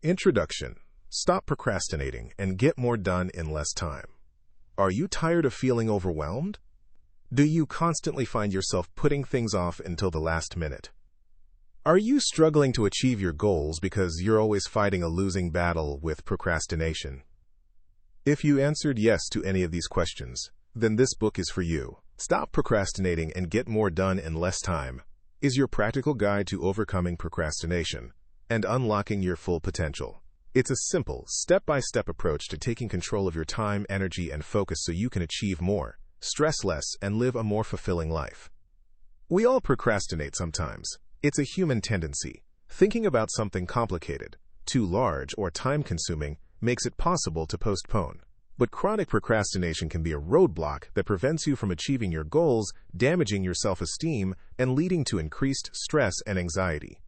Introduction. Stop procrastinating and get more done in less time. Are you tired of feeling overwhelmed? Do you constantly find yourself putting things off until the last minute? Are you struggling to achieve your goals because you're always fighting a losing battle with procrastination? If you answered yes to any of these questions, then this book is for you. Stop Procrastinating and Get More Done in Less Time is your practical guide to overcoming procrastination and unlocking your full potential. It's a simple, step-by-step approach to taking control of your time, energy, and focus so you can achieve more, stress less, and live a more fulfilling life. We all procrastinate sometimes. It's a human tendency. Thinking about something complicated, too large, or time-consuming makes it possible to postpone. But chronic procrastination can be a roadblock that prevents you from achieving your goals, damaging your self-esteem, and leading to increased stress and anxiety.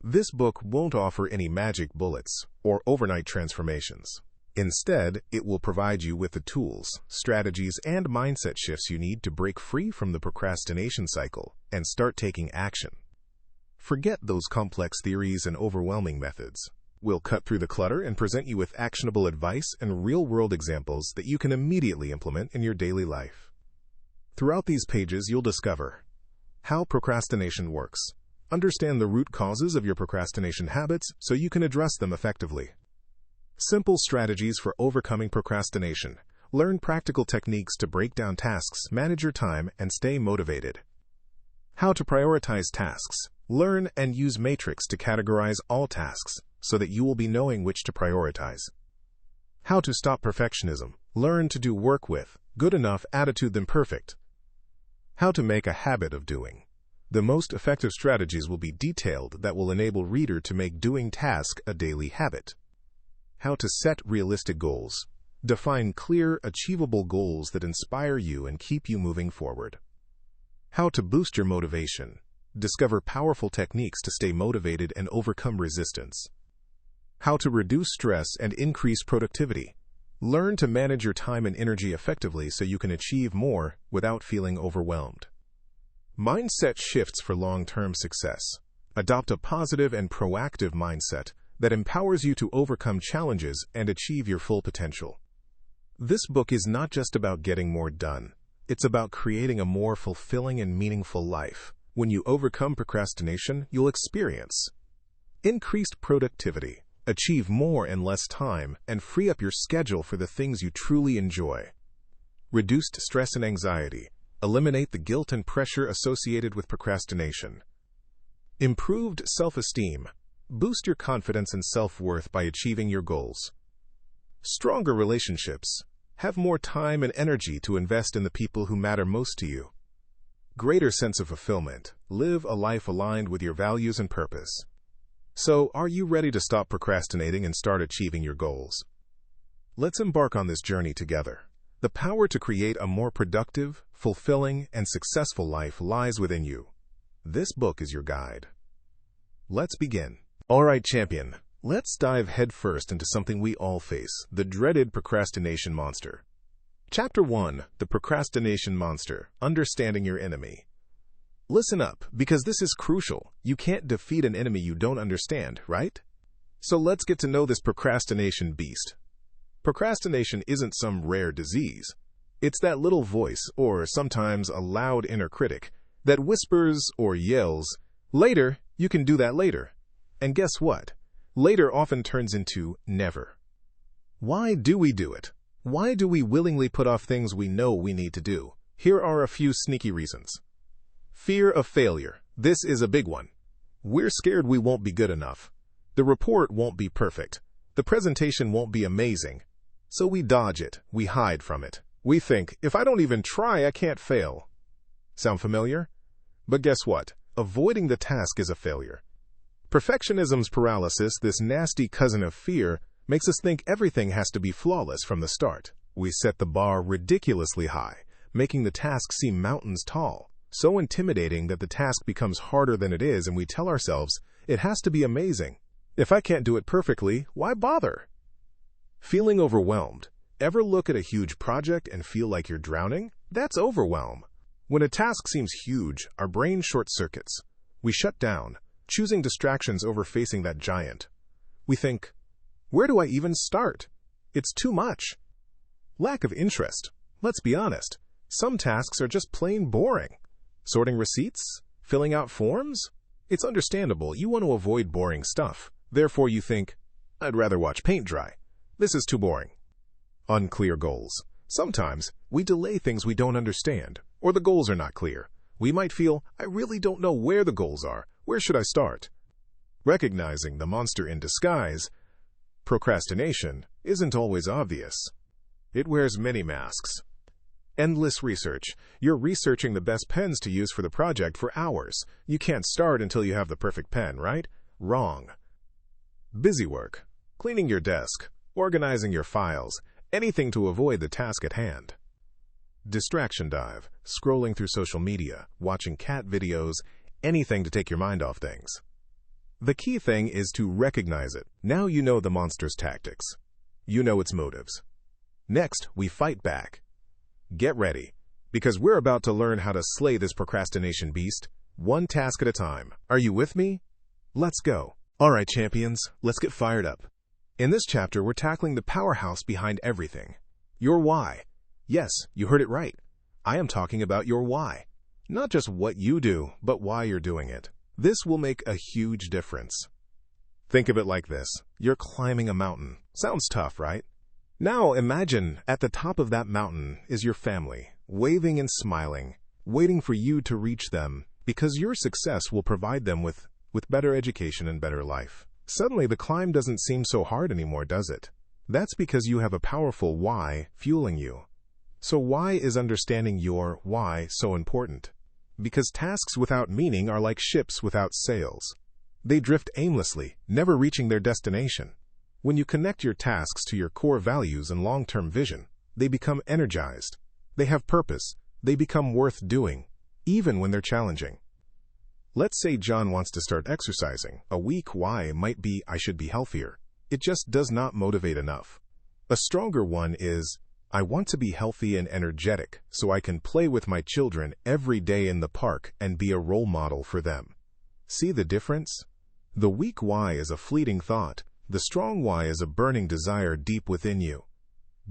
This book won't offer any magic bullets or overnight transformations. Instead, it will provide you with the tools, strategies, and mindset shifts you need to break free from the procrastination cycle and start taking action. Forget those complex theories and overwhelming methods. We'll cut through the clutter and present you with actionable advice and real-world examples that you can immediately implement in your daily life. Throughout these pages, you'll discover how procrastination works, understand the root causes of your procrastination habits so you can address them effectively, simple strategies for overcoming procrastination, learn practical techniques to break down tasks, manage your time, and stay motivated, how to prioritize tasks, learn and use matrix to categorize all tasks so that you will be knowing which to prioritize, how to stop perfectionism, learn to do work with good enough attitude than perfect, how to make a habit of doing. The most effective strategies will be detailed that will enable reader to make doing task a daily habit. How to set realistic goals. Define clear, achievable goals that inspire you and keep you moving forward. How to boost your motivation. Discover powerful techniques to stay motivated and overcome resistance. How to reduce stress and increase productivity. Learn to manage your time and energy effectively so you can achieve more without feeling overwhelmed. Mindset shifts for long-term success. Adopt a positive and proactive mindset that empowers you to overcome challenges and achieve your full potential. This book is not just about getting more done. It's about creating a more fulfilling and meaningful life. When you overcome procrastination, you'll experience increased productivity, achieve more in less time, and free up your schedule for the things you truly enjoy. Reduced stress and anxiety. Eliminate the guilt and pressure associated with procrastination. Improved self-esteem. Boost your confidence and self-worth by achieving your goals. Stronger relationships. Have more time and energy to invest in the people who matter most to you. Greater sense of fulfillment. Live a life aligned with your values and purpose. So, are you ready to stop procrastinating and start achieving your goals? Let's embark on this journey together. The power to create a more productive, fulfilling, and successful life lies within you. This book is your guide. Let's begin. All right, champion. Let's dive headfirst into something we all face, the dreaded procrastination monster. Chapter 1, The Procrastination Monster, Understanding Your Enemy. Listen up, because this is crucial. You can't defeat an enemy you don't understand, right? So let's get to know this procrastination beast. Procrastination isn't some rare disease. It's that little voice, or sometimes a loud inner critic, that whispers or yells, "Later, you can do that later." And guess what? Later often turns into never. Why do we do it? Why do we willingly put off things we know we need to do? Here are a few sneaky reasons. Fear of failure. This is a big one. We're scared we won't be good enough. The report won't be perfect. The presentation won't be amazing. So we dodge it. We hide from it. We think, if I don't even try, I can't fail. Sound familiar? But guess what? Avoiding the task is a failure. Perfectionism's paralysis, this nasty cousin of fear, makes us think everything has to be flawless from the start. We set the bar ridiculously high, making the task seem mountains tall, so intimidating that the task becomes harder than it is, and we tell ourselves, it has to be amazing. If I can't do it perfectly, why bother? Feeling overwhelmed. Ever look at a huge project and feel like you're drowning? That's overwhelm. When a task seems huge, our brain short circuits. We shut down, choosing distractions over facing that giant. We think, where do I even start? It's too much. Lack of interest. Let's be honest. Some tasks are just plain boring. Sorting receipts? Filling out forms? It's understandable. You want to avoid boring stuff. Therefore, you think, I'd rather watch paint dry. This is too boring. Unclear goals. Sometimes we delay things we don't understand, or the goals are not clear. We might feel, I really don't know where the goals are. Where should I start? Recognizing the monster in disguise, procrastination, isn't always obvious. It wears many masks. Endless research. You're researching the best pens to use for the project for hours. You can't start until you have the perfect pen, right? Wrong. Busy work. Cleaning your desk, organizing your files, anything to avoid the task at hand. Distraction dive. Scrolling through social media, watching cat videos, anything to take your mind off things. The key thing is to recognize it. Now you know the monster's tactics. You know its motives. Next, we fight back. Get ready, because we're about to learn how to slay this procrastination beast, one task at a time. Are you with me? Let's go. All right, champions, let's get fired up. In this chapter, we're tackling the powerhouse behind everything. Your why. Yes, you heard it right. I am talking about your why. Not just what you do, but why you're doing it. This will make a huge difference. Think of it like this. You're climbing a mountain. Sounds tough, right? Now imagine at the top of that mountain is your family, waving and smiling, waiting for you to reach them, because your success will provide them with better education and better life. Suddenly the climb doesn't seem so hard anymore, does it? That's because you have a powerful why fueling you. So why is understanding your why so important? Because tasks without meaning are like ships without sails. They drift aimlessly, never reaching their destination. When you connect your tasks to your core values and long-term vision, they become energized. They have purpose. They become worth doing, even when they're challenging. Let's say John wants to start exercising. A weak why might be, I should be healthier. It just does not motivate enough. A stronger one is, I want to be healthy and energetic so I can play with my children every day in the park and be a role model for them. See the difference? The weak why is a fleeting thought. The strong why is a burning desire deep within you.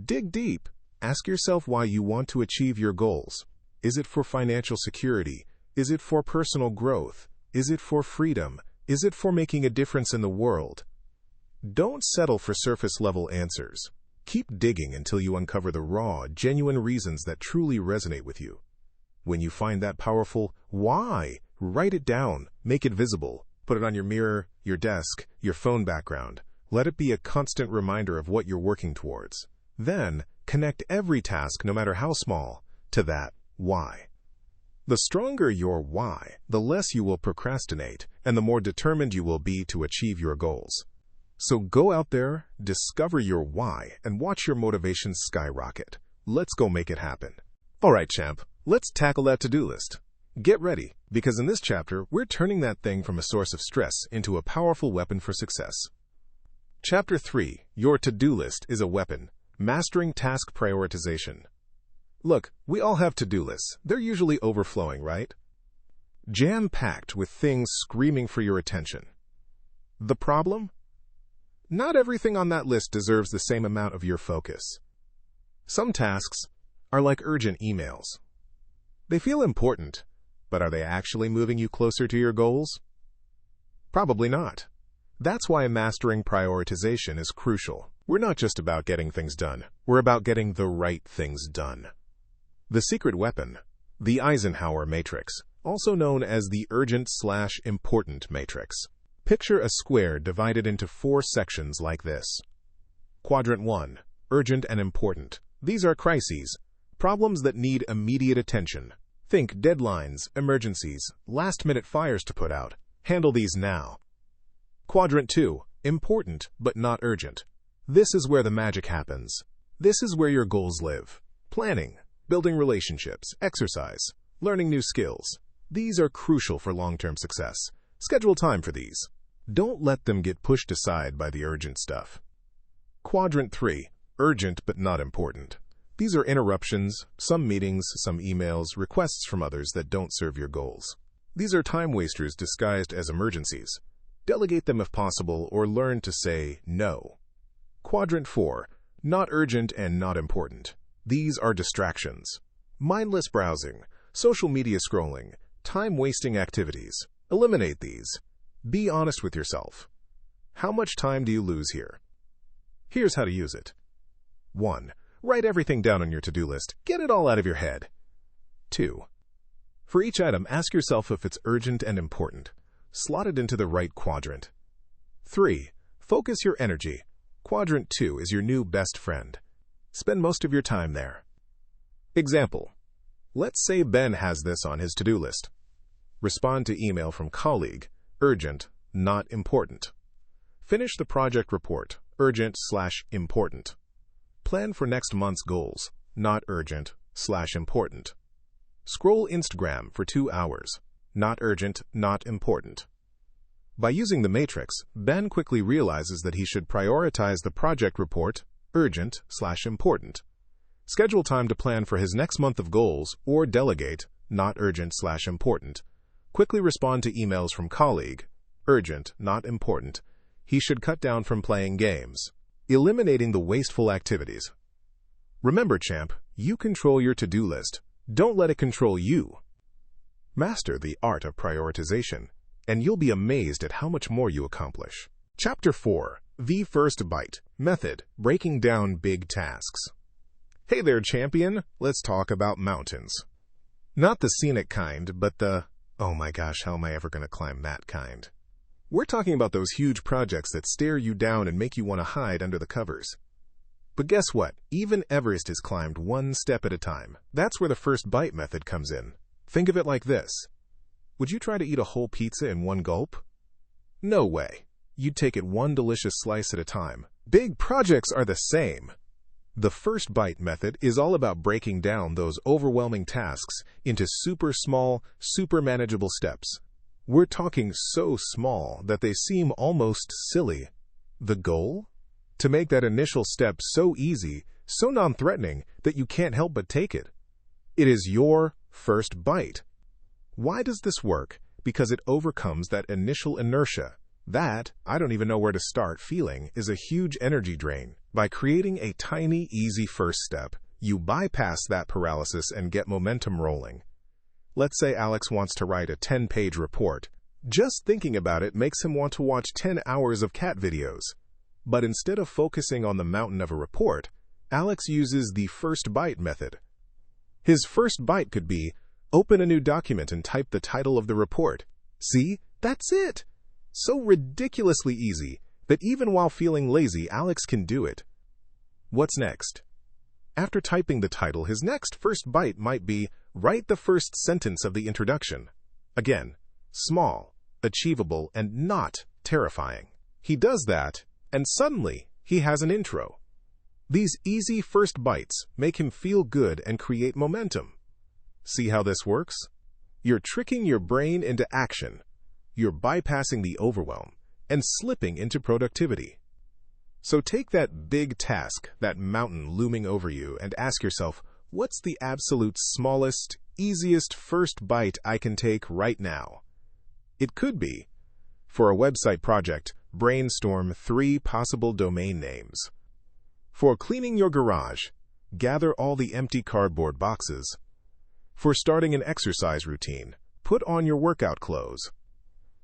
Dig deep. Ask yourself why you want to achieve your goals. Is it for financial security? Is it for personal growth? Is it for freedom? Is it for making a difference in the world? Don't settle for surface-level answers. Keep digging until you uncover the raw, genuine reasons that truly resonate with you. When you find that powerful why, write it down, make it visible, put it on your mirror, your desk, your phone background. Let it be a constant reminder of what you're working towards. Then, connect every task, no matter how small, to that why. The stronger your why, the less you will procrastinate, and the more determined you will be to achieve your goals. So go out there, discover your why, and watch your motivation skyrocket. Let's go make it happen. All right, champ, let's tackle that to-do list. Get ready, because in this chapter, we're turning that thing from a source of stress into a powerful weapon for success. Chapter 3, Your To-Do List is a Weapon. Mastering Task Prioritization. Look, we all have to-do lists. They're usually overflowing, right? Jam-packed with things screaming for your attention. The problem? Not everything on that list deserves the same amount of your focus. Some tasks are like urgent emails. They feel important, but are they actually moving you closer to your goals? Probably not. That's why mastering prioritization is crucial. We're not just about getting things done. We're about getting the right things done. The secret weapon, the Eisenhower matrix, also known as the urgent/important matrix. Picture a square divided into 4 sections like this. Quadrant 1, urgent and important. These are crises, problems that need immediate attention. Think deadlines, emergencies, last-minute fires to put out. Handle these now. Quadrant 2, important but not urgent. This is where the magic happens. This is where your goals live. Planning, building relationships, exercise, learning new skills. These are crucial for long-term success. Schedule time for these. Don't let them get pushed aside by the urgent stuff. Quadrant 3, urgent but not important. These are interruptions, some meetings, some emails, requests from others that don't serve your goals. These are time wasters disguised as emergencies. Delegate them if possible or learn to say no. Quadrant 4. Not urgent and not important. These are distractions. Mindless browsing, social media scrolling, time-wasting activities. Eliminate these. Be honest with yourself. How much time do you lose here? Here's how to use it. 1. Write everything down on your to-do list. Get it all out of your head. 2. For each item, ask yourself if it's urgent and important. Slot it into the right quadrant. 3. Focus your energy. Quadrant 2 is your new best friend. Spend most of your time there. Example. Let's say Ben has this on his to-do list. Respond to email from colleague. Urgent, not important. Finish the project report. Urgent/important. Plan for next month's goals. Not urgent/important. Scroll Instagram for 2 hours. Not urgent, not important. By using the matrix, Ben quickly realizes that he should prioritize the project report, urgent/important. Schedule time to plan for his next month of goals or delegate, not urgent/important. Quickly respond to emails from colleague, urgent, not important. He should cut down from playing games. Eliminating the wasteful activities. Remember, champ, you control your to-do list. Don't let it control you. Master the art of prioritization, and you'll be amazed at how much more you accomplish. Chapter 4. The First Bite Method, Breaking Down Big Tasks. Hey there, champion. Let's talk about mountains. Not the scenic kind, but the, oh my gosh, how am I ever going to climb that kind? We're talking about those huge projects that stare you down and make you want to hide under the covers. But guess what? Even Everest is climbed one step at a time. That's where the first bite method comes in. Think of it like this. Would you try to eat a whole pizza in one gulp? No way. You'd take it one delicious slice at a time. Big projects are the same. The first bite method is all about breaking down those overwhelming tasks into super small, super manageable steps. We're talking so small that they seem almost silly. The goal? To make that initial step so easy, so non-threatening that you can't help but take it. It is your first bite. Why does this work? Because it overcomes that initial inertia. That, I don't even know where to start feeling, is a huge energy drain. By creating a tiny, easy first step, you bypass that paralysis and get momentum rolling. Let's say Alex wants to write a 10-page report. Just thinking about it makes him want to watch 10 hours of cat videos. But instead of focusing on the mountain of a report, Alex uses the first bite method. His first bite could be, open a new document and type the title of the report. See? That's it! So ridiculously easy that even while feeling lazy, Alex can do it. What's next? After typing the title, his next first bite might be, write the first sentence of the introduction. Again, small, achievable, and not terrifying. He does that, and suddenly, he has an intro. These easy first bites make him feel good and create momentum. See how this works? You're tricking your brain into action. You're bypassing the overwhelm and slipping into productivity. So take that big task, that mountain looming over you, and ask yourself, what's the absolute smallest, easiest first bite I can take right now? It could be, for a website project, brainstorm 3 possible domain names. For cleaning your garage, gather all the empty cardboard boxes. For starting an exercise routine, put on your workout clothes.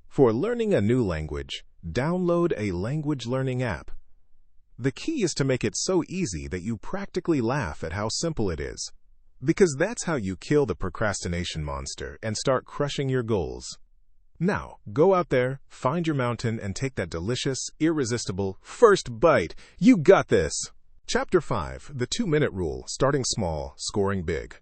For learning a new language, download a language learning app. The key is to make it so easy that you practically laugh at how simple it is. Because that's how you kill the procrastination monster and start crushing your goals. Now, go out there, find your mountain, and take that delicious, irresistible first bite. You got this! Chapter 5, The 2-Minute Rule, Starting Small, Scoring Big.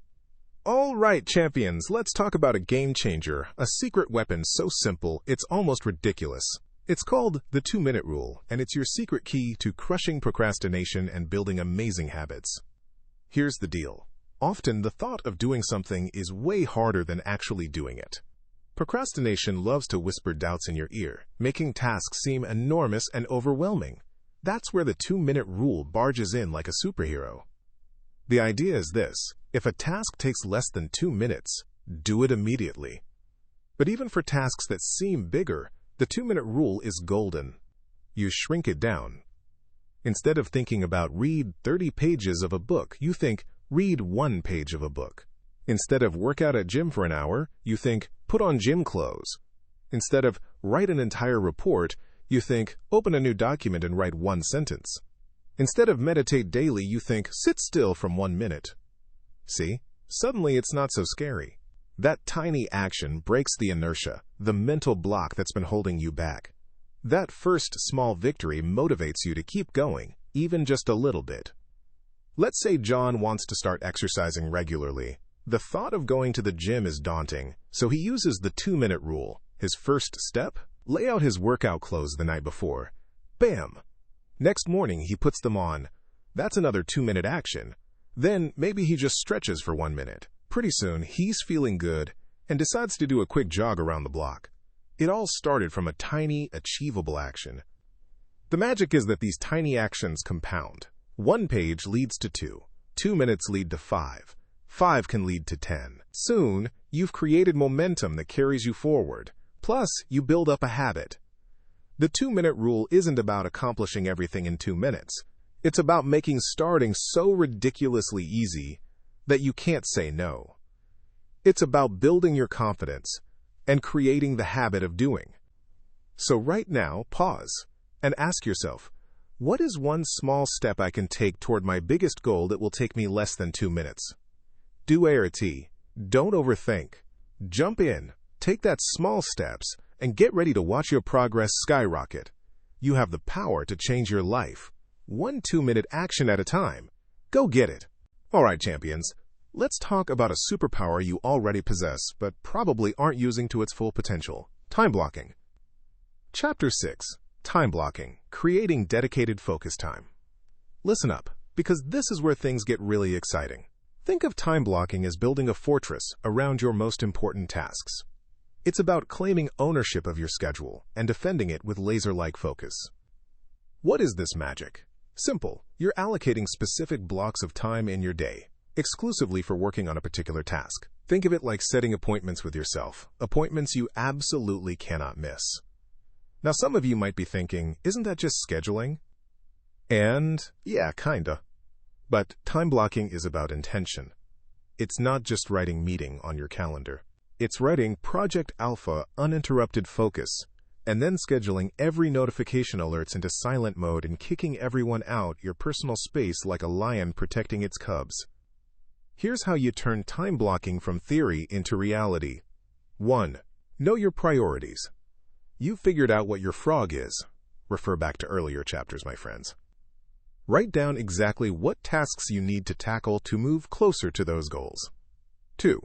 All right, champions, let's talk about a game changer, a secret weapon so simple it's almost ridiculous. It's called the 2-Minute Rule, and it's your secret key to crushing procrastination and building amazing habits. Here's the deal. Often, the thought of doing something is way harder than actually doing it. Procrastination loves to whisper doubts in your ear, making tasks seem enormous and overwhelming. That's where the 2-minute rule barges in like a superhero. The idea is this: if a task takes less than 2 minutes, do it immediately. But even for tasks that seem bigger, The 2-minute rule is golden. You shrink it down. Instead of thinking about read 30 pages of a book, you think read 1 page of a book. Instead of work out at gym for an hour, you think put on gym clothes. Instead of write an entire report, you think open a new document and write 1 sentence. Instead of meditate daily, you think sit still from 1 minute. See? Suddenly it's not so scary. That tiny action breaks the inertia, the mental block that's been holding you back. That first small victory motivates you to keep going, even just a little bit. Let's say John wants to start exercising regularly. The thought of going to the gym is daunting, so he uses the 2-minute rule. His first step? Lay out his workout clothes the night before. Bam! Next morning, he puts them on. That's another 2-minute action. Then maybe he just stretches for 1 minute. Pretty soon, he's feeling good and decides to do a quick jog around the block. It all started from a tiny, achievable action. The magic is that these tiny actions compound. 1 page leads to 2. 2 minutes lead to 5. 5 can lead to 10. Soon, you've created momentum that carries you forward. Plus, you build up a habit. The 2-minute rule isn't about accomplishing everything in 2 minutes. It's about making starting so ridiculously easy that you can't say no. It's about building your confidence and creating the habit of doing. So right now, pause and ask yourself, what is one small step I can take toward my biggest goal that will take me less than 2 minutes? Do ART. Don't overthink. Jump in, take that small steps, and get ready to watch your progress skyrocket. You have the power to change your life. 1 2-minute action at a time. Go get it. All right, champions. Let's talk about a superpower you already possess, but probably aren't using to its full potential. Time blocking. Chapter 6. Time blocking. Creating dedicated focus time. Listen up, because this is where things get really exciting. Think of time blocking as building a fortress around your most important tasks. It's about claiming ownership of your schedule and defending it with laser-like focus. What is this magic? Simple. You're allocating specific blocks of time in your day, exclusively for working on a particular task. Think of it like setting appointments with yourself, appointments you absolutely cannot miss. Now, some of you might be thinking, isn't that just scheduling? And, yeah, kinda. But time blocking is about intention. It's not just writing meeting on your calendar. It's writing Project Alpha uninterrupted focus, and then scheduling every notification alerts into silent mode and kicking everyone out your personal space like a lion protecting its cubs. Here's how you turn time blocking from theory into reality. 1. Know your priorities. You've figured out what your frog is. Refer back to earlier chapters, my friends. Write down exactly what tasks you need to tackle to move closer to those goals. 2.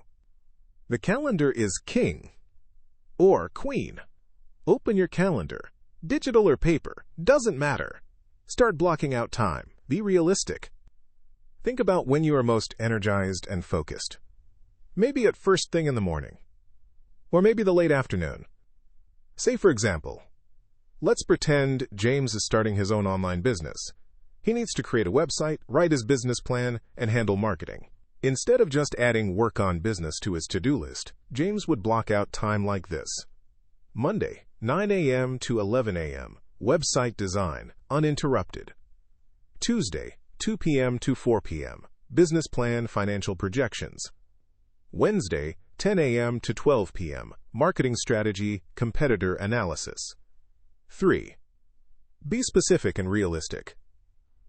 The calendar is king or queen. Open your calendar. Digital or paper, doesn't matter. Start blocking out time. Be realistic. Think about when you are most energized and focused. Maybe at first thing in the morning. Or maybe the late afternoon. Say, for example, let's pretend James is starting his own online business. He needs to create a website, write his business plan, and handle marketing. Instead of just adding work on business to his to-do list, James would block out time like this. Monday, 9 a.m. to 11 a.m., website design, uninterrupted. Tuesday, 2 p.m. to 4 p.m., business plan, financial projections. Wednesday, 10 a.m. to 12 p.m., marketing strategy, competitor analysis. 3. Be specific and realistic.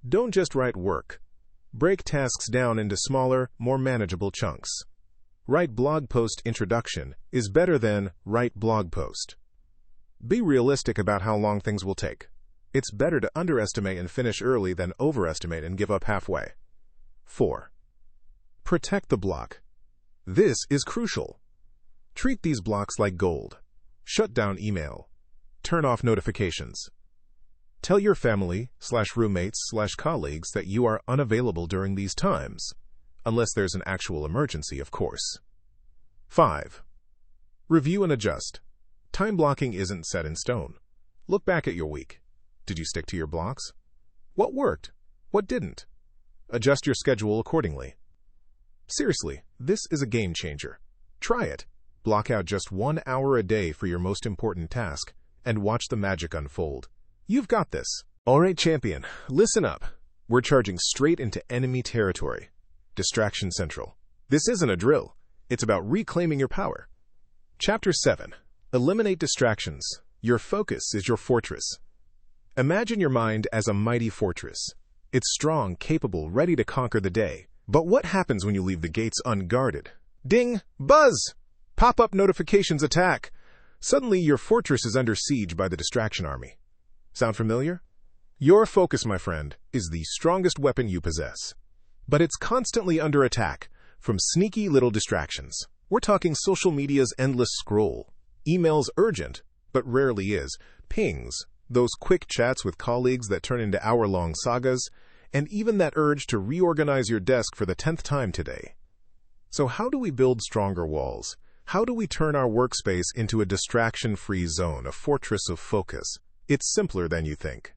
Don't just write work. Break tasks down into smaller, more manageable chunks. Write blog post introduction is better than write blog post. Be realistic about how long things will take. It's better to underestimate and finish early than overestimate and give up halfway. 4. Protect the block. This is crucial. Treat these blocks like gold. Shut down email. Turn off notifications. Tell your family/roommates/colleagues that you are unavailable during these times, unless there's an actual emergency, of course. 5. Review and adjust. Time blocking isn't set in stone. Look back at your week. Did you stick to your blocks? What worked? What didn't? Adjust your schedule accordingly. Seriously, this is a game changer. Try it. Block out just 1 hour a day for your most important task, and watch the magic unfold. You've got this. All right, champion, listen up. We're charging straight into enemy territory. Distraction Central. This isn't a drill. It's about reclaiming your power. Chapter 7. Eliminate distractions. Your focus is your fortress. Imagine your mind as a mighty fortress. It's strong, capable, ready to conquer the day. But what happens when you leave the gates unguarded? Ding! Buzz! Pop-up notifications attack! Suddenly, your fortress is under siege by the distraction army. Sound familiar? Your focus, my friend, is the strongest weapon you possess. But it's constantly under attack from sneaky little distractions. We're talking social media's endless scroll, emails urgent, but rarely is, pings, those quick chats with colleagues that turn into hour-long sagas, and even that urge to reorganize your desk for the 10th time today. So how do we build stronger walls? How do we turn our workspace into a distraction-free zone, a fortress of focus? It's simpler than you think.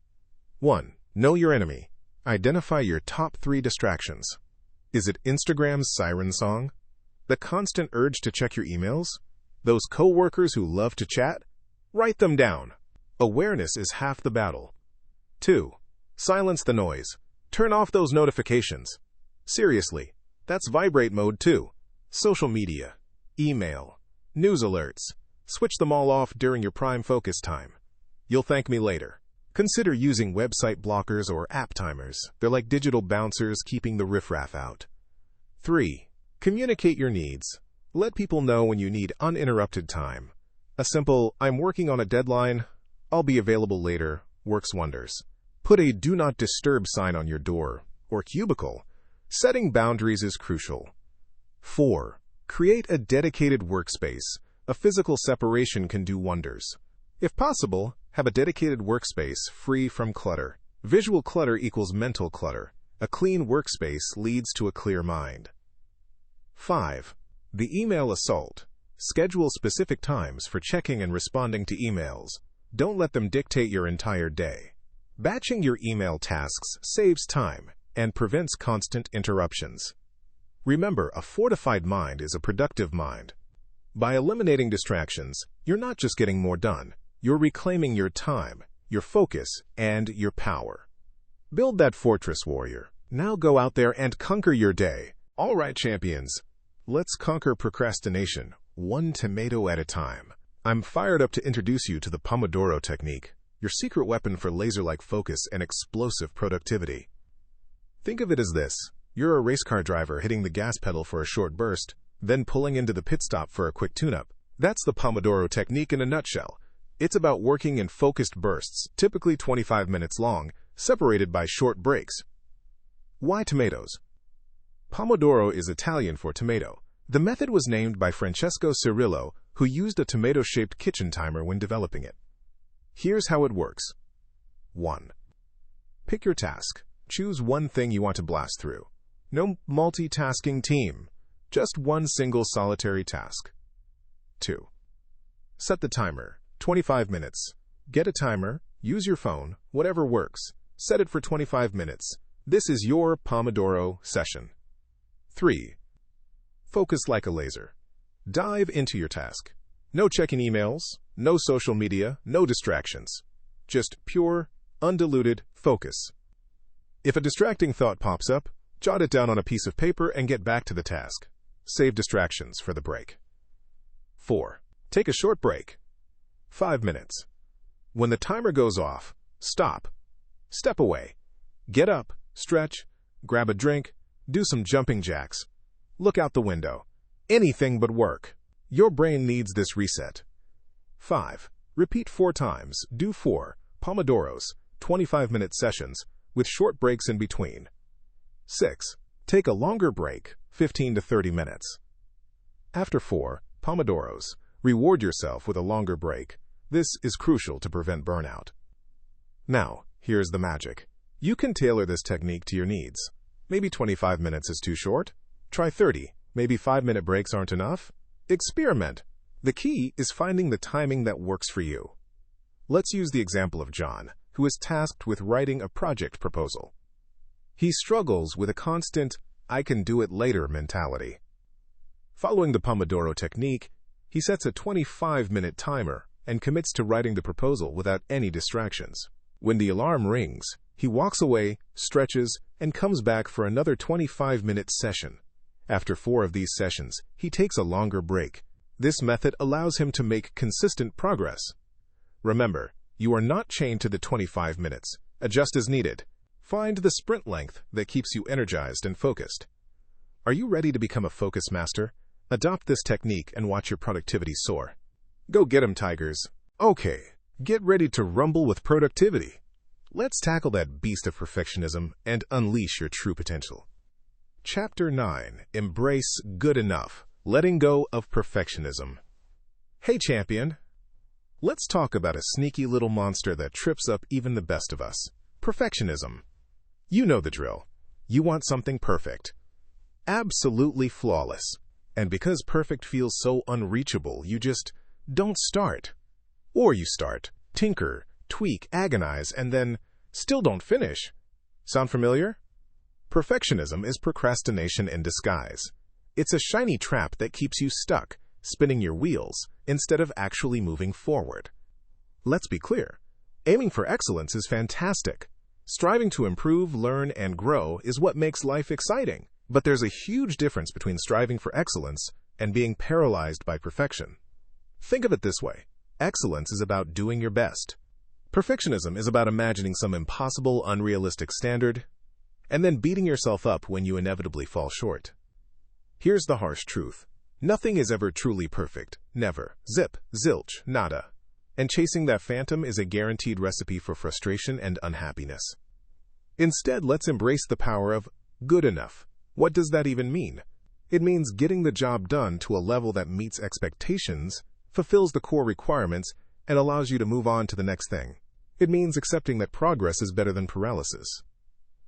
1. Know your enemy. Identify your top 3 distractions. Is it Instagram's siren song? The constant urge to check your emails? Those coworkers who love to chat? Write them down. Awareness is half the battle. 2. Silence the noise. Turn off those notifications. Seriously, that's vibrate mode too. Social media, email, news alerts. Switch them all off during your prime focus time. You'll thank me later. Consider using website blockers or app timers. They're like digital bouncers keeping the riffraff out. 3. Communicate your needs. Let people know when you need uninterrupted time. A simple, "I'm working on a deadline, I'll be available later," works wonders. Put a "Do Not Disturb" sign on your door or cubicle. Setting boundaries is crucial. 4. Create a dedicated workspace. A physical separation can do wonders. If possible, have a dedicated workspace free from clutter. Visual clutter equals mental clutter. A clean workspace leads to a clear mind. 5. The email assault. Schedule specific times for checking and responding to emails. Don't let them dictate your entire day. Batching your email tasks saves time and prevents constant interruptions. Remember, a fortified mind is a productive mind. By eliminating distractions, you're not just getting more done. You're reclaiming your time, your focus, and your power. Build that fortress, warrior. Now go out there and conquer your day. All right, champions. Let's conquer procrastination, one tomato at a time. I'm fired up to introduce you to the Pomodoro technique, your secret weapon for laser-like focus and explosive productivity. Think of it as this. You're a race car driver hitting the gas pedal for a short burst, then pulling into the pit stop for a quick tune-up. That's the Pomodoro technique in a nutshell. It's about working in focused bursts, typically 25 minutes long, separated by short breaks. Why tomatoes? Pomodoro is Italian for tomato. The method was named by Francesco Cirillo, who used a tomato-shaped kitchen timer when developing it. Here's how it works. 1. Pick your task. Choose one thing you want to blast through. No multitasking team, just one single solitary task. 2. Set the timer. 25 minutes. Get a timer, use your phone, whatever works. Set it for 25 minutes. This is your Pomodoro session. 3. Focus like a laser. Dive into your task. No checking emails, no social media, no distractions. Just pure, undiluted focus. If a distracting thought pops up, jot it down on a piece of paper and get back to the task. Save distractions for the break. 4. Take a short break. 5 minutes. When the timer goes off, stop. Step away. Get up, stretch, grab a drink, do some jumping jacks. Look out the window. Anything but work. Your brain needs this reset. 5. Repeat 4 times. Do 4 Pomodoros, 25-minute sessions, with short breaks in between. 6. Take a longer break, 15 to 30 minutes. After 4 Pomodoros, reward yourself with a longer break. This is crucial to prevent burnout. Now, here's the magic. You can tailor this technique to your needs. Maybe 25 minutes is too short. Try 30. Maybe 5-minute breaks aren't enough. Experiment. The key is finding the timing that works for you. Let's use the example of John, who is tasked with writing a project proposal. He struggles with a constant, "I can do it later" mentality. Following the Pomodoro technique, he sets a 25-minute timer, and commits to writing the proposal without any distractions. When the alarm rings, he walks away, stretches, and comes back for another 25-minute session. After 4 of these sessions, he takes a longer break. This method allows him to make consistent progress. Remember, you are not chained to the 25 minutes. Adjust as needed. Find the sprint length that keeps you energized and focused. Are you ready to become a focus master? Adopt this technique and watch your productivity soar. Go get 'em, Tigers. Okay, get ready to rumble with productivity. Let's tackle that beast of perfectionism and unleash your true potential. Chapter 9. Embrace Good Enough. Letting Go of Perfectionism. Hey, champion. Let's talk about a sneaky little monster that trips up even the best of us. Perfectionism. You know the drill. You want something perfect. Absolutely flawless. And because perfect feels so unreachable, you just don't start. Or you start, tinker, tweak, agonize, and then still don't finish. Sound familiar? Perfectionism is procrastination in disguise. It's a shiny trap that keeps you stuck, spinning your wheels, instead of actually moving forward. Let's be clear. Aiming for excellence is fantastic. Striving to improve, learn, and grow is what makes life exciting. But there's a huge difference between striving for excellence and being paralyzed by perfection. Think of it this way. Excellence is about doing your best. Perfectionism is about imagining some impossible, unrealistic standard, and then beating yourself up when you inevitably fall short. Here's the harsh truth. Nothing is ever truly perfect. Never. Zip, zilch, nada. And chasing that phantom is a guaranteed recipe for frustration and unhappiness. Instead, let's embrace the power of good enough. What does that even mean? It means getting the job done to a level that meets expectations, fulfills the core requirements, and allows you to move on to the next thing. It means accepting that progress is better than paralysis.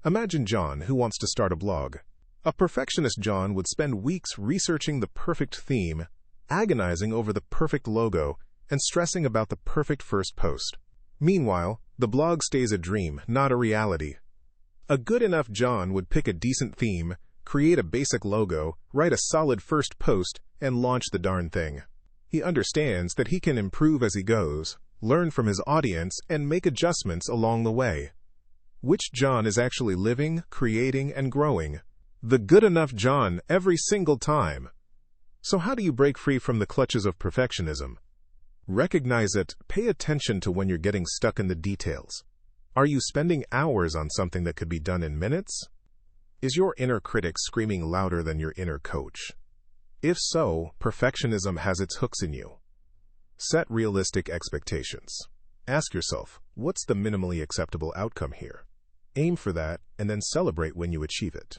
Imagine John, who wants to start a blog. A perfectionist John would spend weeks researching the perfect theme, agonizing over the perfect logo, and stressing about the perfect first post. Meanwhile, the blog stays a dream, not a reality. A good enough John would pick a decent theme, create a basic logo, write a solid first post, and launch the darn thing. He understands that he can improve as he goes, learn from his audience, and make adjustments along the way. Which John is actually living, creating, and growing? The good enough John every single time. So how do you break free from the clutches of perfectionism? Recognize it. Pay attention to when you're getting stuck in the details. Are you spending hours on something that could be done in minutes? Is your inner critic screaming louder than your inner coach? If so, perfectionism has its hooks in you. Set realistic expectations. Ask yourself, what's the minimally acceptable outcome here? Aim for that, and then celebrate when you achieve it.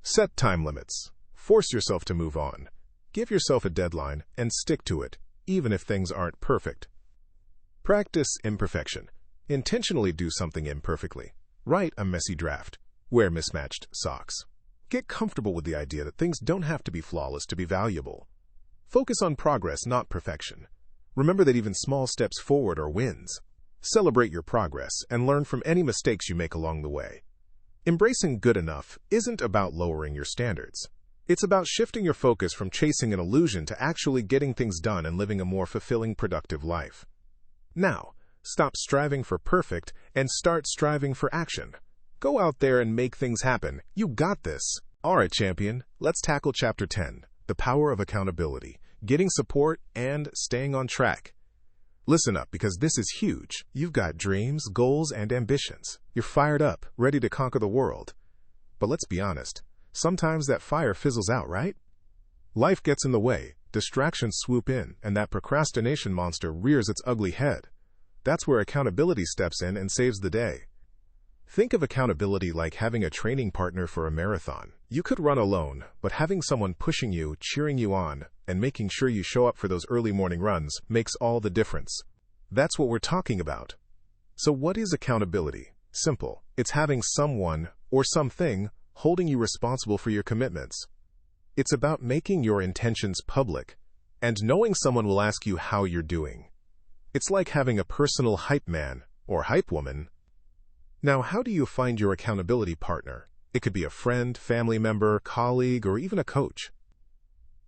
Set time limits. Force yourself to move on. Give yourself a deadline and stick to it, even if things aren't perfect. Practice imperfection. Intentionally do something imperfectly. Write a messy draft. Wear mismatched socks. Get comfortable with the idea that things don't have to be flawless to be valuable. Focus on progress, not perfection. Remember that even small steps forward are wins. Celebrate your progress and learn from any mistakes you make along the way. Embracing good enough isn't about lowering your standards. It's about shifting your focus from chasing an illusion to actually getting things done and living a more fulfilling, productive life. Now, stop striving for perfect and start striving for action. Go out there and make things happen. You got this. All right, champion, let's tackle Chapter 10, the power of accountability, getting support, and staying on track. Listen up, because this is huge. You've got dreams, goals, and ambitions. You're fired up, ready to conquer the world. But let's be honest, sometimes that fire fizzles out, right? Life gets in the way, distractions swoop in, and that procrastination monster rears its ugly head. That's where accountability steps in and saves the day. Think of accountability like having a training partner for a marathon. You could run alone, but having someone pushing you, cheering you on, and making sure you show up for those early morning runs makes all the difference. That's what we're talking about. So what is accountability? Simple. It's having someone or something holding you responsible for your commitments. It's about making your intentions public and knowing someone will ask you how you're doing. It's like having a personal hype man or hype woman. Now, how do you find your accountability partner? It could be a friend, family member, colleague, or even a coach.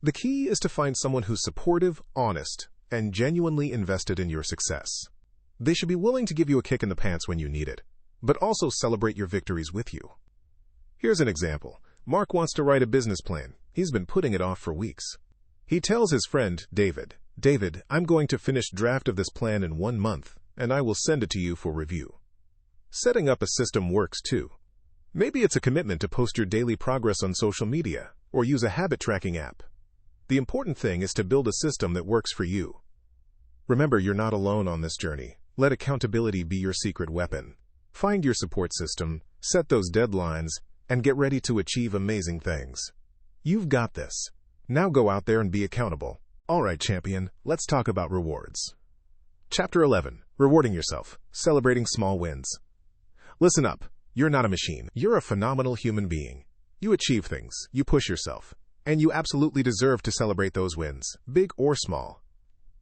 The key is to find someone who's supportive, honest, and genuinely invested in your success. They should be willing to give you a kick in the pants when you need it, but also celebrate your victories with you. Here's an example. Mark wants to write a business plan. He's been putting it off for weeks. He tells his friend, David, I'm going to finish draft of this plan in 1 month, and I will send it to you for review. Setting up a system works too. Maybe it's a commitment to post your daily progress on social media or use a habit tracking app. The important thing is to build a system that works for you. Remember, you're not alone on this journey. Let accountability be your secret weapon. Find your support system, set those deadlines, and get ready to achieve amazing things. You've got this. Now go out there and be accountable. All right, champion, let's talk about rewards. Chapter 11. Rewarding yourself. Celebrating small wins. Listen up. You're not a machine. You're a phenomenal human being. You achieve things, you push yourself, and you absolutely deserve to celebrate those wins, big or small.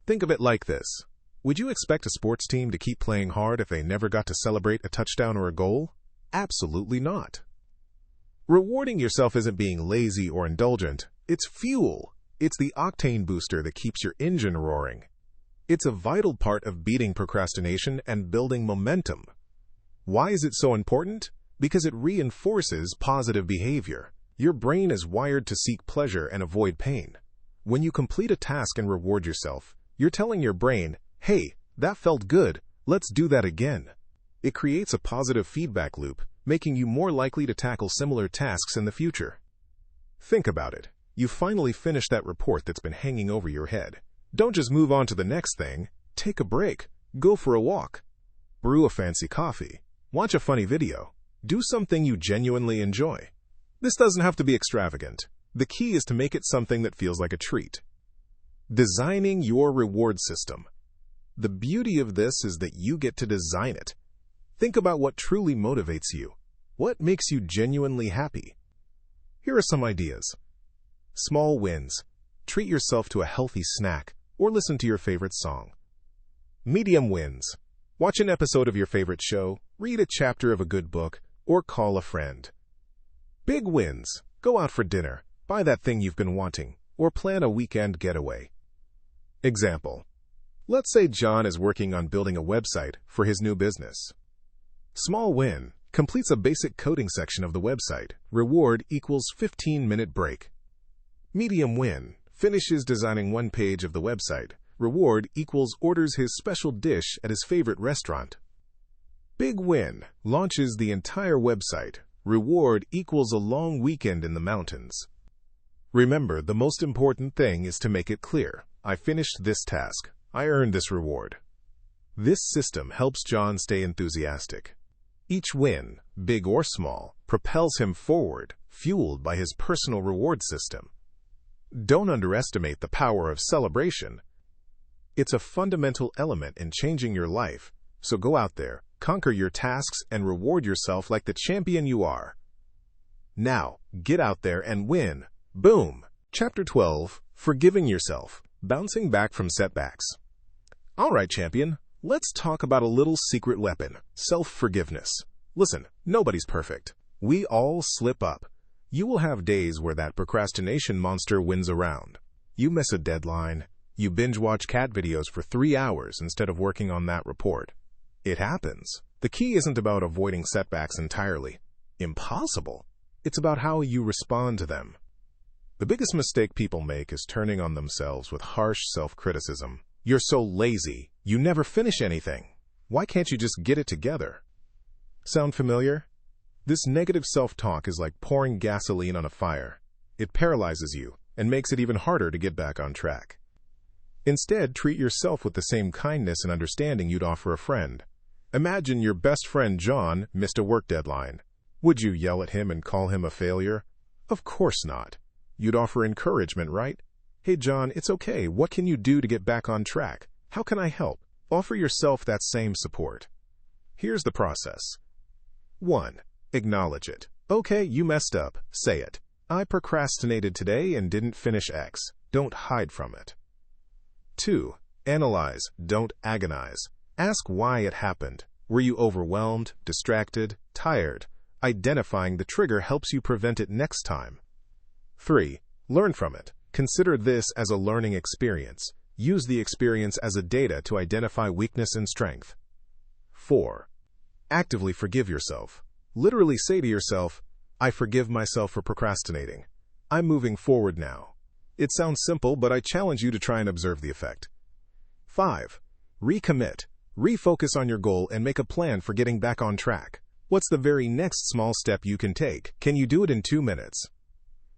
Think of it like this. Would you expect a sports team to keep playing hard if they never got to celebrate a touchdown or a goal? Absolutely not. Rewarding yourself isn't being lazy or indulgent. It's fuel. It's the octane booster that keeps your engine roaring. It's a vital part of beating procrastination and building momentum. Why is it so important? Because it reinforces positive behavior. Your brain is wired to seek pleasure and avoid pain. When you complete a task and reward yourself, you're telling your brain, hey, that felt good, let's do that again. It creates a positive feedback loop, making you more likely to tackle similar tasks in the future. Think about it. You finally finished that report that's been hanging over your head. Don't just move on to the next thing. Take a break. Go for a walk. Brew a fancy coffee. Watch a funny video. Do something you genuinely enjoy. This doesn't have to be extravagant. The key is to make it something that feels like a treat. Designing your reward system. The beauty of this is that you get to design it. Think about what truly motivates you. What makes you genuinely happy? Here are some ideas. Small wins. Treat yourself to a healthy snack or listen to your favorite song. Medium wins. Watch an episode of your favorite show, read a chapter of a good book, or call a friend. Big wins. Go out for dinner, buy that thing you've been wanting, or plan a weekend getaway. Example. Let's say John is working on building a website for his new business. Small win. Completes a basic coding section of the website. Reward equals 15-minute break. Medium win. Finishes designing 1 page of the website. Reward equals orders his special dish at his favorite restaurant. Big win. Launches the entire website. Reward equals a long weekend in the mountains. Remember, the most important thing is to make it clear. I finished this task. I earned this reward. This system helps John stay enthusiastic. Each win, big or small, propels him forward, fueled by his personal reward system. Don't underestimate the power of celebration. It's a fundamental element in changing your life, so go out there, conquer your tasks, and reward yourself like the champion you are. Now, get out there and win. Boom! Chapter 12. Forgiving yourself. Bouncing back from setbacks. All right, champion, let's talk about a little secret weapon, self-forgiveness. Listen, nobody's perfect. We all slip up. You will have days where that procrastination monster wins around. You miss a deadline. You binge-watch cat videos for 3 hours instead of working on that report. It happens. The key isn't about avoiding setbacks entirely. Impossible. It's about how you respond to them. The biggest mistake people make is turning on themselves with harsh self-criticism. You're so lazy. You never finish anything. Why can't you just get it together? Sound familiar? This negative self-talk is like pouring gasoline on a fire. It paralyzes you and makes it even harder to get back on track. Instead, treat yourself with the same kindness and understanding you'd offer a friend. Imagine your best friend John missed a work deadline. Would you yell at him and call him a failure? Of course not. You'd offer encouragement, right? Hey John, it's okay. What can you do to get back on track? How can I help? Offer yourself that same support. Here's the process. 1. Acknowledge it. Okay, you messed up. Say it. I procrastinated today and didn't finish X. Don't hide from it. 2. Analyze. Don't agonize. Ask why it happened. Were you overwhelmed, distracted, tired? Identifying the trigger helps you prevent it next time. 3. Learn from it. Consider this as a learning experience. Use the experience as a data to identify weakness and strength. 4. Actively forgive yourself. Literally say to yourself, I forgive myself for procrastinating. I'm moving forward now. It sounds simple, but I challenge you to try and observe the effect. 5. Recommit. Refocus on your goal and make a plan for getting back on track. What's the very next small step you can take? Can you do it in 2 minutes?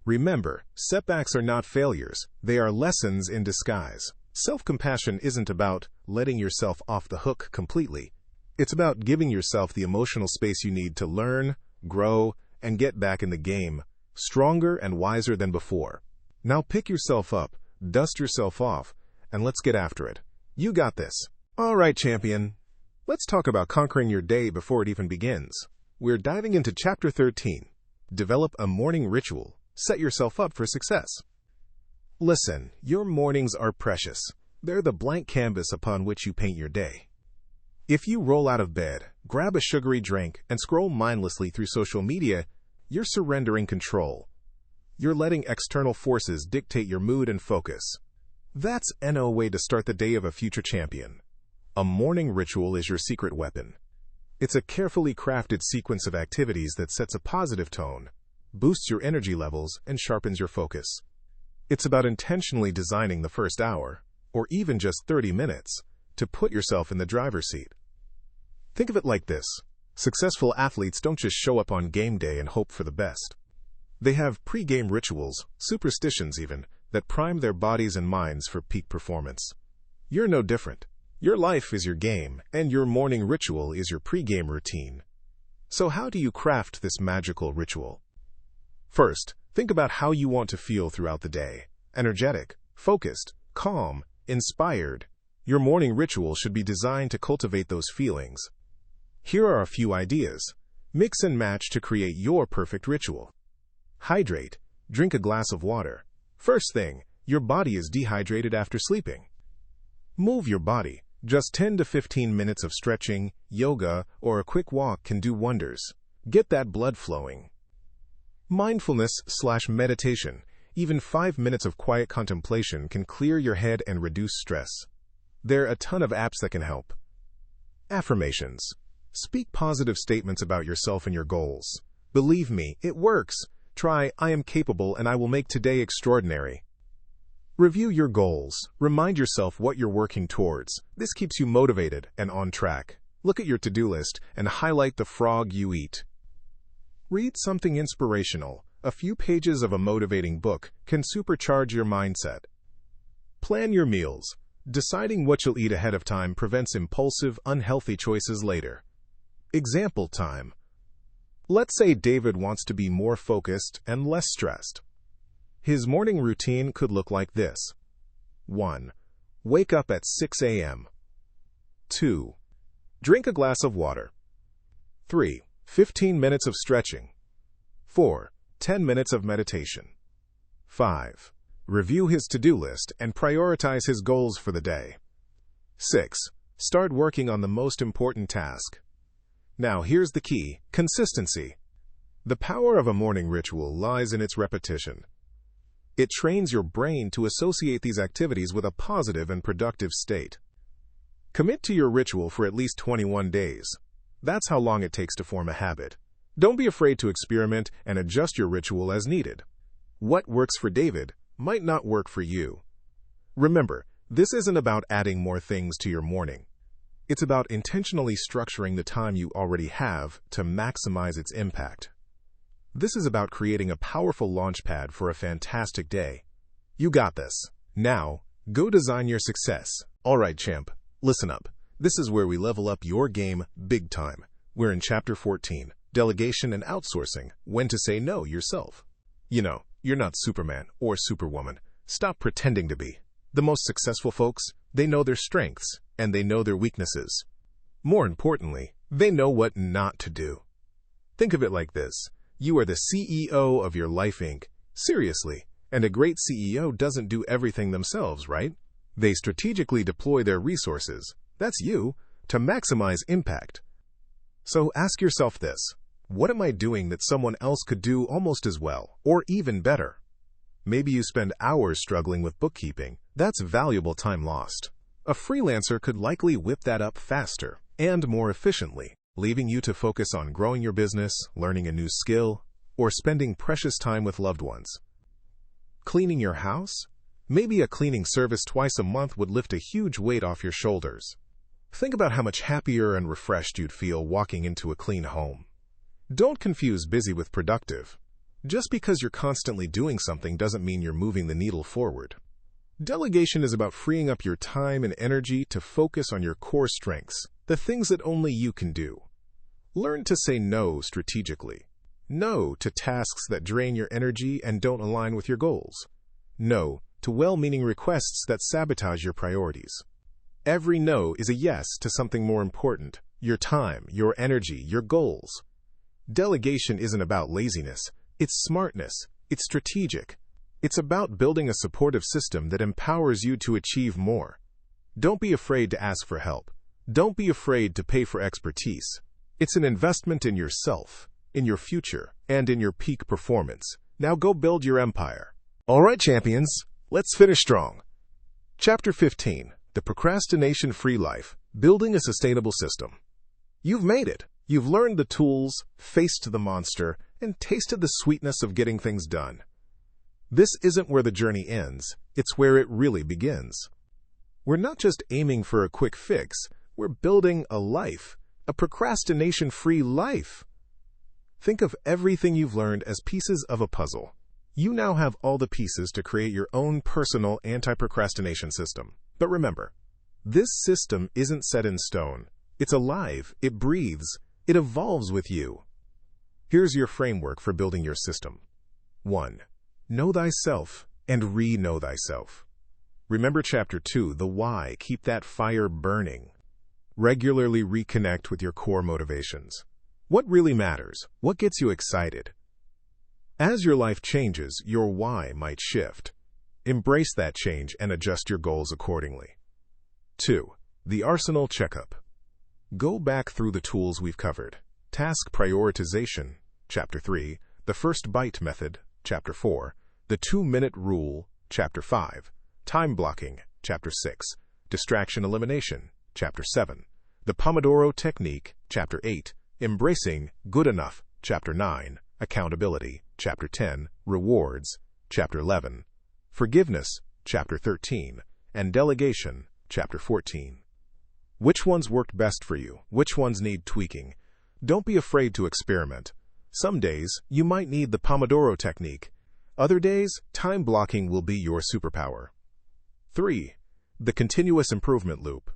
Remember, setbacks are not failures. They are lessons in disguise. Self-compassion isn't about letting yourself off the hook completely. It's about giving yourself the emotional space you need to learn, grow, and get back in the game, stronger and wiser than before. Now pick yourself up, dust yourself off, and let's get after it. You got this. All right, champion. Let's talk about conquering your day before it even begins. We're diving into Chapter 13. Develop a morning ritual. Set yourself up for success. Listen, your mornings are precious. They're the blank canvas upon which you paint your day. If you roll out of bed, grab a sugary drink, and scroll mindlessly through social media, you're surrendering control. You're letting external forces dictate your mood and focus. That's no way to start the day of a future champion. A morning ritual is your secret weapon. It's a carefully crafted sequence of activities that sets a positive tone, boosts your energy levels, and sharpens your focus. It's about intentionally designing the first hour, or even just 30 minutes, to put yourself in the driver's seat. Think of it like this. Successful athletes don't just show up on game day and hope for the best. They have pre-game rituals, superstitions even, that prime their bodies and minds for peak performance. You're no different. Your life is your game, and your morning ritual is your pre-game routine. So how do you craft this magical ritual? First, think about how you want to feel throughout the day. Energetic, focused, calm, inspired. Your morning ritual should be designed to cultivate those feelings. Here are a few ideas. Mix and match to create your perfect ritual. Hydrate. Drink a glass of water. First thing, your body is dehydrated after sleeping. Move your body. Just 10 to 15 minutes of stretching, yoga, or a quick walk can do wonders. Get that blood flowing. Mindfulness/meditation. Even 5 minutes of quiet contemplation can clear your head and reduce stress. There are a ton of apps that can help. Affirmations. Speak positive statements about yourself and your goals. Believe me, it works. Try, I am capable and I will make today extraordinary. Review your goals. Remind yourself what you're working towards. This keeps you motivated and on track. Look at your to-do list and highlight the frog you eat. Read something inspirational. A few pages of a motivating book can supercharge your mindset. Plan your meals. Deciding what you'll eat ahead of time prevents impulsive, unhealthy choices later. Example time. Let's say David wants to be more focused and less stressed. His morning routine could look like this. 1. Wake up at 6 a.m. 2. Drink a glass of water. 3. 15 minutes of stretching. 4. 10 minutes of meditation. 5. Review his to-do list and prioritize his goals for the day. 6. Start working on the most important task. Now here's the key: consistency. The power of a morning ritual lies in its repetition. It trains your brain to associate these activities with a positive and productive state. Commit to your ritual for at least 21 days. That's how long it takes to form a habit. Don't be afraid to experiment and adjust your ritual as needed. What works for David might not work for you. Remember, this isn't about adding more things to your morning. It's about intentionally structuring the time you already have to maximize its impact. This is about creating a powerful launchpad for a fantastic day. You got this. Now, go design your success. All right, champ, listen up. This is where we level up your game big time. We're in Chapter 14, Delegation and Outsourcing, When to Say No Yourself. You know, you're not Superman or Superwoman. Stop pretending to be. The most successful folks, they know their strengths and they know their weaknesses. More importantly, they know what not to do. Think of it like this. You are the CEO of your life, Inc. Seriously, and a great CEO doesn't do everything themselves, right? They strategically deploy their resources, that's you, to maximize impact. So ask yourself this: what am I doing that someone else could do almost as well, or even better? Maybe you spend hours struggling with bookkeeping. That's valuable time lost. A freelancer could likely whip that up faster and more efficiently, leaving you to focus on growing your business, learning a new skill, or spending precious time with loved ones. Cleaning your house? Maybe a cleaning service twice a month would lift a huge weight off your shoulders. Think about how much happier and refreshed you'd feel walking into a clean home. Don't confuse busy with productive. Just because you're constantly doing something doesn't mean you're moving the needle forward. Delegation is about freeing up your time and energy to focus on your core strengths, the things that only you can do. Learn to say no strategically. No to tasks that drain your energy and don't align with your goals. No to well-meaning requests that sabotage your priorities. Every no is a yes to something more important: your time, your energy, your goals. Delegation isn't about laziness. It's smartness. It's strategic. It's about building a supportive system that empowers you to achieve more. Don't be afraid to ask for help. Don't be afraid to pay for expertise. It's an investment in yourself, in your future, and in your peak performance. Now go build your empire. All right, champions, let's finish strong. Chapter 15, The Procrastination-Free Life, Building a Sustainable System. You've made it. You've learned the tools, faced the monster, and tasted the sweetness of getting things done. This isn't where the journey ends. It's where it really begins. We're not just aiming for a quick fix. We're building a life, a procrastination-free life. Think of everything you've learned as pieces of a puzzle. You now have all the pieces to create your own personal anti-procrastination system. But remember, this system isn't set in stone. It's alive, it breathes, it evolves with you. Here's your framework for building your system. 1. Know thyself and re-know thyself. Remember Chapter 2, the why. Keep that fire burning. Regularly reconnect with your core motivations. What really matters? What gets you excited? As your life changes, your why might shift. Embrace that change and adjust your goals accordingly. 2. The Arsenal Checkup. Go back through the tools we've covered. Task prioritization, Chapter 3. The first bite method, Chapter 4. The 2-minute rule, Chapter 5. Time blocking, Chapter 6. Distraction elimination, Chapter 7. The Pomodoro technique, Chapter 8. Embracing good enough, Chapter 9. Accountability, Chapter 10. Rewards, Chapter 11. Forgiveness, Chapter 13. And delegation, Chapter 14. Which ones worked best for you? Which ones need tweaking? Don't be afraid to experiment. Some days, you might need the Pomodoro technique. Other days, time blocking will be your superpower. 3. The continuous improvement loop.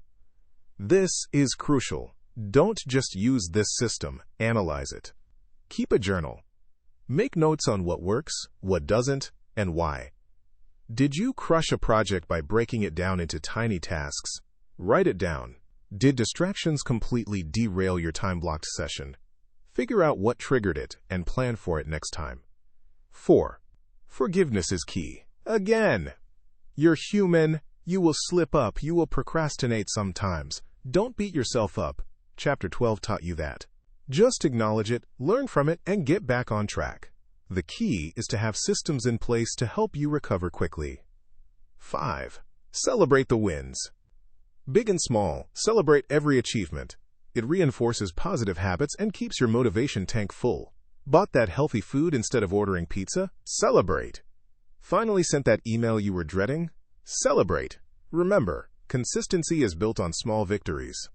This is crucial. Don't just use this system, analyze it. Keep a journal. Make notes on what works, what doesn't, and why. Did you crush a project by breaking it down into tiny tasks? Write it down. Did distractions completely derail your time-blocked session? Figure out what triggered it and plan for it next time. 4. Forgiveness is key. Again, you're human. You will slip up. You will procrastinate sometimes. Don't beat yourself up. Chapter 12 taught you that. Just acknowledge it, learn from it, and get back on track. The key is to have systems in place to help you recover quickly. 5. Celebrate the wins. Big and small, celebrate every achievement. It reinforces positive habits and keeps your motivation tank full. Bought that healthy food instead of ordering pizza? Celebrate. Finally sent that email you were dreading? Celebrate. Remember, consistency is built on small victories.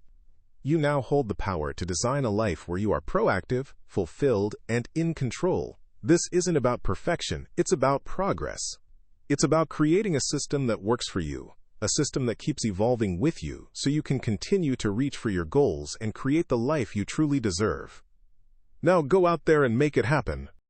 You now hold the power to design a life where you are proactive, fulfilled, and in control. This isn't about perfection, it's about progress. It's about creating a system that works for you, a system that keeps evolving with you so you can continue to reach for your goals and create the life you truly deserve. Now go out there and make it happen.